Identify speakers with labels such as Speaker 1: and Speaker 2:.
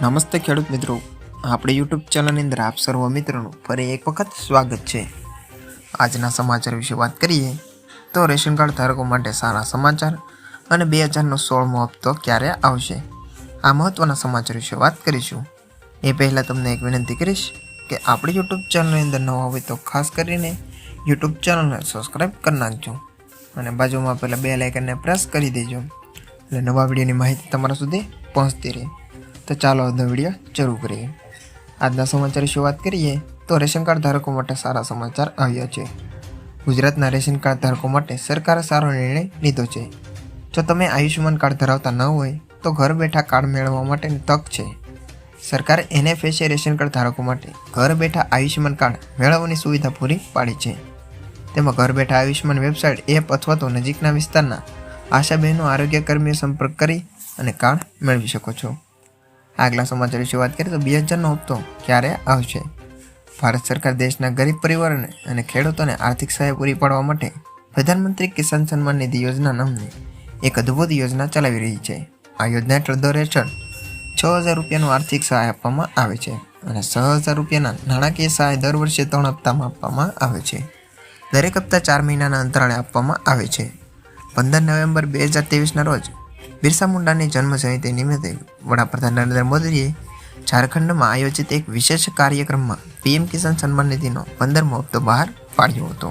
Speaker 1: નમસ્તે ખેડૂત મિત્રો, આપણી યુટ્યુબ ચેનલની અંદર આપ સર્વ મિત્રોનું ફરી એક વખત સ્વાગત છે. આજના સમાચાર વિશે વાત કરીએ તો રેશન કાર્ડ ધારકો માટે સારા સમાચાર અને 2016મો હપ્તો ક્યારે આવશે, આ મહત્વના સમાચાર વિશે વાત કરીશું. એ પહેલાં તમને એક વિનંતી કરીશ કે આપણી યુટ્યુબ ચેનલની અંદર નવા હોય તો ખાસ કરીને યુટ્યુબ ચેનલને સબસ્ક્રાઈબ કરી નાખજો અને બાજુમાં પહેલાં બેલ આઇકનને પ્રેસ કરી દેજો એટલે નવા વિડીયોની માહિતી તમારા સુધી પહોંચતી રહે. તો ચાલો આજનો વિડીયો શરૂ કરીએ. આજના સમાચાર વિશે વાત કરીએ તો રેશન કાર્ડ ધારકો માટે સારા સમાચાર આવ્યા છે. ગુજરાતના રેશન કાર્ડ ધારકો માટે સરકારે સારો નિર્ણય લીધો છે. જો તમે આયુષ્યમાન કાર્ડ ધરાવતા ન હોય તો ઘર બેઠા કાર્ડ મેળવવા માટેની તક છે. સરકારે NFSA રેશન કાર્ડ ધારકો માટે ઘર બેઠા આયુષ્યમાન કાર્ડ મેળવવાની સુવિધા પૂરી પાડી છે. તેમાં ઘર બેઠા આયુષ્યમાન વેબસાઇટ, એપ અથવા તો નજીકના વિસ્તારના આશા બહેનો આરોગ્ય કર્મીઓ સંપર્ક કરી અને કાર્ડ મેળવી શકો છો. આગલા સમાચાર વિશે વાત કરીએ તો 2000નો હપ્તો ક્યારે આવશે. ભારત સરકાર દેશના ગરીબ પરિવારોને અને ખેડૂતોને આર્થિક સહાય પૂરી પાડવા માટે પ્રધાનમંત્રી કિસાન સન્માન નિધિ યોજના નામની એક અદ્ભુત યોજના ચલાવી રહી છે. આ યોજના હેઠળ દર હેઠળ 6000 રૂપિયાનું આર્થિક સહાય આપવામાં આવે છે અને 6000 રૂપિયાના નાણાકીય સહાય દર વર્ષે 3 હપ્તામાં આપવામાં આવે છે. દરેક હપ્તા 4 મહિનાના અંતરાળે આપવામાં આવે છે. 15 નવેમ્બર 2023ના રોજ બિરસા મુંડાની જન્મ જયંતિ નિમિત્તે વડાપ્રધાન નરેન્દ્ર મોદીએ ઝારખંડમાં આયોજિત એક વિશેષ કાર્યક્રમમાં PM કિસાન સન્માન નિધિનો 15મો હપ્તો બહાર પાડ્યો હતો.